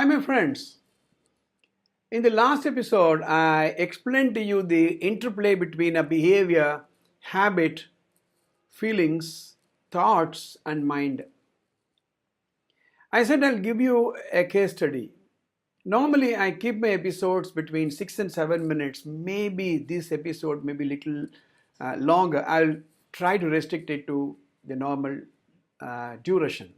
Hi, my friends. In the last episode, I explained to you the interplay between a behavior, habit, feelings, thoughts, and mind. I said I'll give you a case study. Normally, I keep my episodes between 6 and 7 minutes. Maybe this episode may be a little longer. I'll try to restrict it to the normal duration.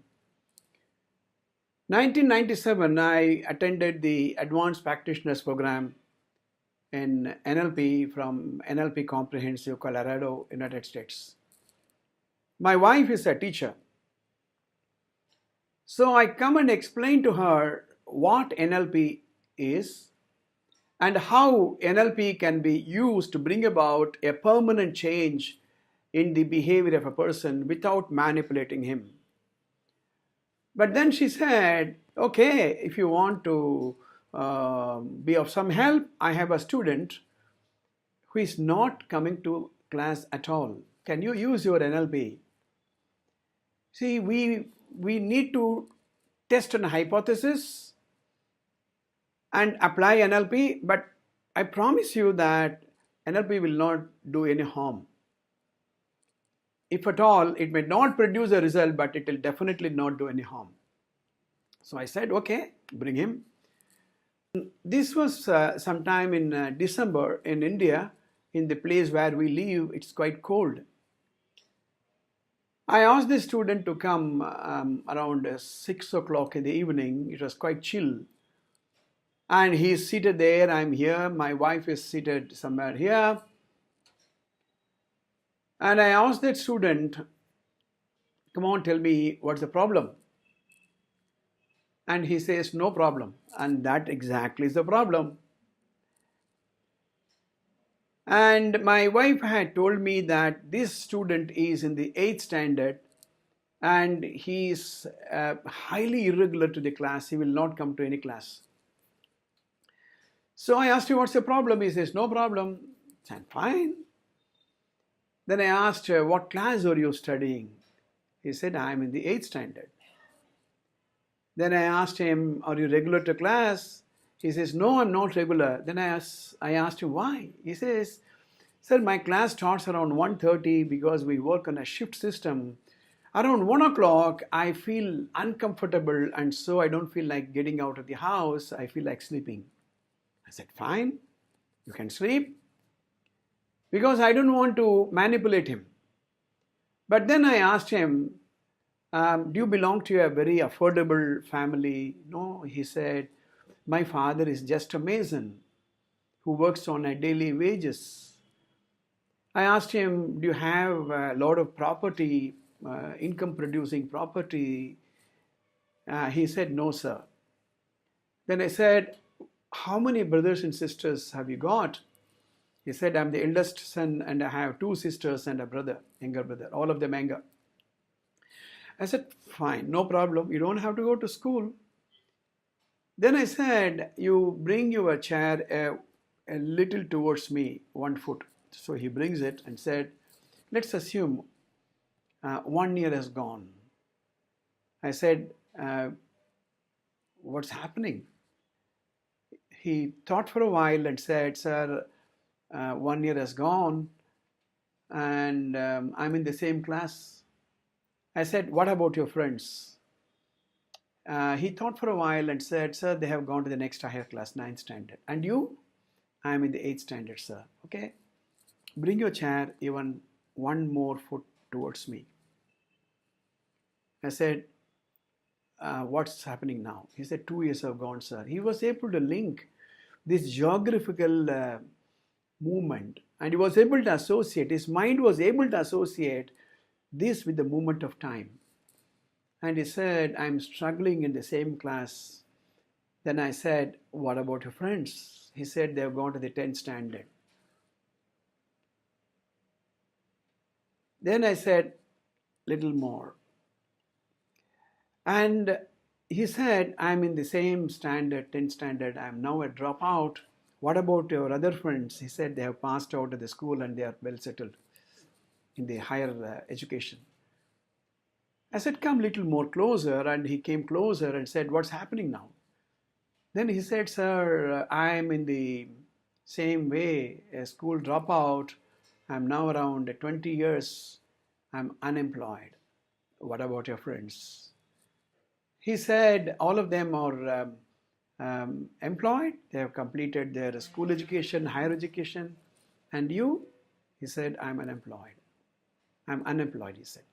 1997, I attended the Advanced Practitioners Program in NLP from NLP Comprehensive, Colorado, United States. My wife is a teacher. So I come and explain to her what NLP is and how NLP can be used to bring about a permanent change in the behavior of a person without manipulating him. But then she said, okay, if you want to be of some help, I have a student who is not coming to class at all. Can you use your NLP? See, we need to test an hypothesis and apply NLP, but I promise you that NLP will not do any harm. If at all, it may not produce a result, but it will definitely not do any harm. So I said, okay, bring him. This was sometime in December in India, in the place where we live. It's quite cold. I asked the student to come around 6 o'clock in the evening. It was quite chill. And he's seated there, I'm here, my wife is seated somewhere here. And I asked that student, come on, tell me what's the problem. And he says, no problem. And that exactly is the problem. And my wife had told me that this student is in the 8th standard and he is highly irregular to the class. He will not come to any class. So I asked him, what's the problem? He says, no problem. I said, fine. Then I asked, what class are you studying? He said, I'm in the 8th standard. Then I asked him, are you regular to class? He says, no, I'm not regular. Then I asked him, why? He says, sir, my class starts around 1:30 because we work on a shift system. Around 1 o'clock, I feel uncomfortable and so I don't feel like getting out of the house. I feel like sleeping. I said, fine, you can sleep. Because I don't want to manipulate him. But then I asked him, do you belong to a very affordable family? No, he said, my father is just a mason who works on a daily wages. I asked him, do you have a lot of property, income producing property? He said, no, sir. Then I said, how many brothers and sisters have you got? He said, I'm the eldest son and I have 2 sisters and a brother, younger brother, all of them younger. I said, fine, no problem. You don't have to go to school. Then I said, you bring your chair a little towards me, 1 foot. So he brings it and said, let's assume 1 year has gone. I said, what's happening? He thought for a while and said, sir, 1 year has gone and I'm in the same class. I said, what about your friends? He thought for a while and said, sir, they have gone to the next higher class, 9th standard. And you? I'm in the 8th standard, sir. Okay. Bring your chair even 1 more foot towards me. I said, what's happening now? He said, 2 years have gone, sir. He was able to link this geographical movement and he was able to associate, his mind was able to associate this with the movement of time. And he said, I'm struggling in the same class. Then I said, what about your friends? He said, they have gone to the 10th standard. Then I said, little more. And he said, I'm in the same standard, 10th standard. I'm now a dropout. What about your other friends? He said, they have passed out of the school and they are well settled in the higher education. I said, come a little more closer. And he came closer and said, what's happening now? Then he said, sir, I am in the same way, a school dropout. I'm now around 20 years. I'm unemployed. What about your friends? He said, all of them are employed. They have completed their school education, higher education. And you? He said, I'm unemployed. I'm unemployed, he said.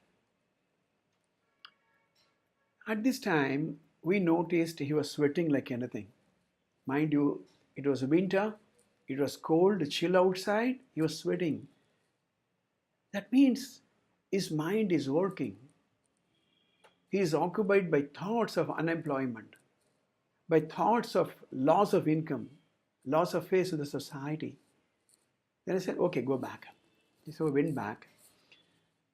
At this time, we noticed he was sweating like anything. Mind you, it was winter, it was cold, chill outside, he was sweating. That means his mind is working. He is occupied by thoughts of unemployment, by thoughts of loss of income, loss of face in the society. Then I said, okay, go back. So we went back.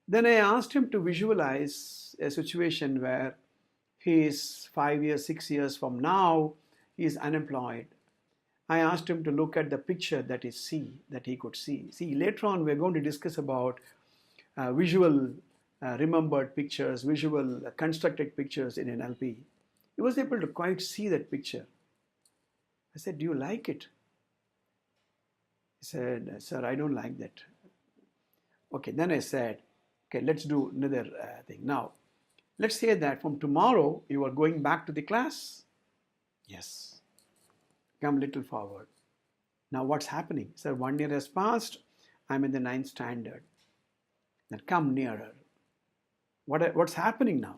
Then I asked him to visualize a situation where he is 5 years, 6 years from now, he is unemployed. I asked him to look at the picture that he could see. See, later on we're going to discuss about visual remembered pictures, visual constructed pictures in NLP. He was able to quite see that picture. I said, do you like it? He said, sir, I don't like that. Okay, then I said, okay, let's do another thing. Now, let's say that from tomorrow you are going back to the class. Yes. Come a little forward. Now what's happening? Sir, 1 year has passed. I'm in the 9th standard. Then come nearer. What's happening now?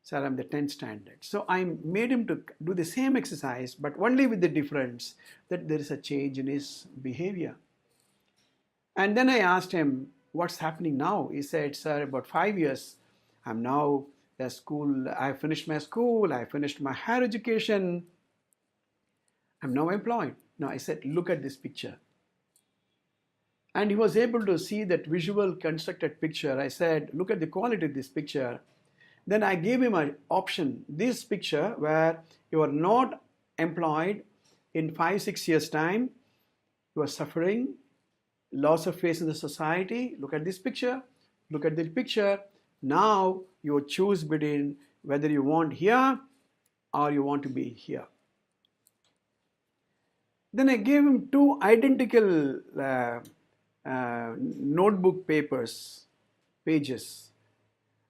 Sir, I'm the 10th standard. So I made him to do the same exercise, but only with the difference that there is a change in his behavior. And then I asked him, what's happening now? He said, sir, about 5 years, I'm now at school. I finished my school. I finished my higher education. I'm now employed. Now I said, look at this picture. And he was able to see that visual constructed picture. I said, look at the quality of this picture. Then I gave him an option. This picture where you are not employed in 5-6 years time, you are suffering, loss of face in the society. Look at this picture. Look at this picture. Now you choose between whether you want here or you want to be here. Then I gave him 2 identical notebook pages.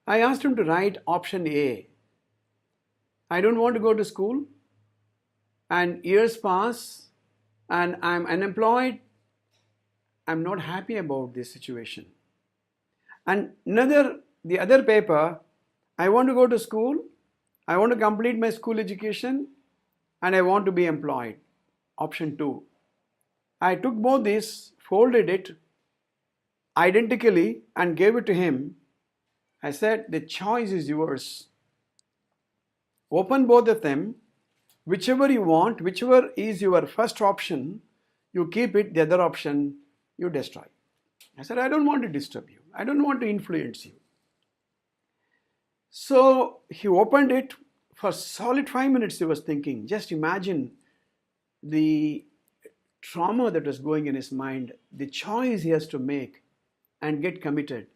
I asked him to write option A. I don't want to go to school, and years pass and I'm unemployed. I'm not happy about this situation. And the other paper, I want to go to school, I want to complete my school education, and I want to be employed. Option 2. I took both these, folded it identically and gave it to him. I said, the choice is yours. Open both of them. Whichever you want, whichever is your first option, you keep it. The other option, you destroy. I said, I don't want to disturb you. I don't want to influence you. So he opened it. For solid 5 minutes he was thinking. Just imagine the trauma that was going in his mind, the choice he has to make and get committed.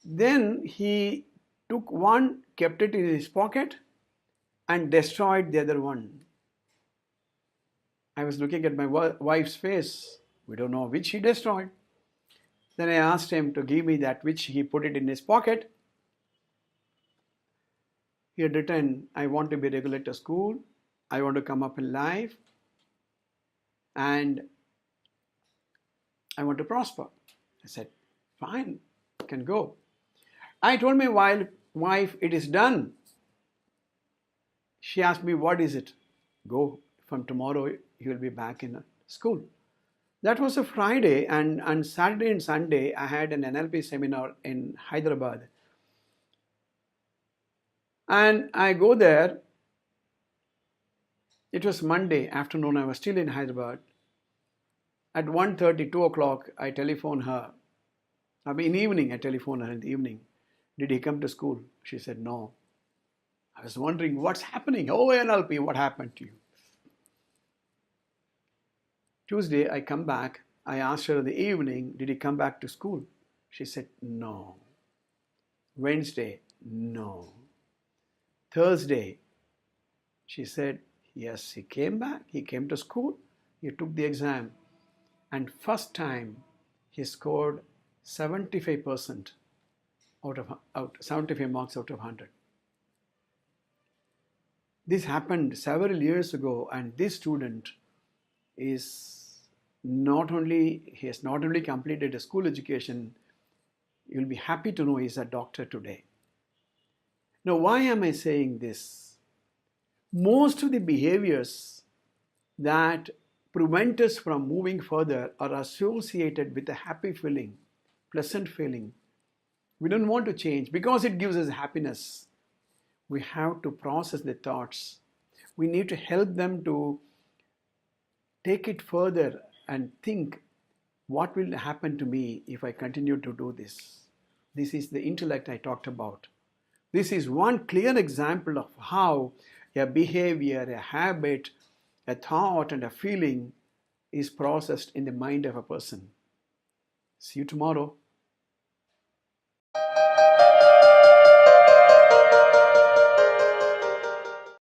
Then he took one, kept it in his pocket, and destroyed the other one. I was looking at my wife's face. We don't know which he destroyed. Then I asked him to give me that which he put it in his pocket. He had written, I want to be regular to school. I want to come up in life. And I want to prosper. I said, fine, you can go. I told my wife, it is done. She asked me, what is it? Go. From tomorrow, you will be back in school. That was a Friday, and on Saturday and Sunday, I had an NLP seminar in Hyderabad. And I go there. It was Monday afternoon. I was still in Hyderabad. At 1:30, 2 o'clock, I telephone her. I mean, in the evening, I telephone her in the evening. Did he come to school? She said, no. I was wondering, what's happening? Oh, NLP, what happened to you? Tuesday, I come back. I asked her in the evening, did he come back to school? She said, no. Wednesday, no. Thursday, She said, yes, he came back, he came to school, he took the exam, and first time he scored 75% out 75 marks out of 100. This happened several years ago, and this student is he has not only completed a school education, you'll be happy to know he's a doctor today. Now, why am I saying this? Most of the behaviors that prevent us from moving further are associated with a happy feeling, pleasant feeling. We don't want to change because it gives us happiness. We have to process the thoughts. We need to help them to take it further and think, what will happen to me if I continue to do this? This is the intellect I talked about. This is one clear example of how a behavior, a habit, a thought, and a feeling is processed in the mind of a person. See you tomorrow.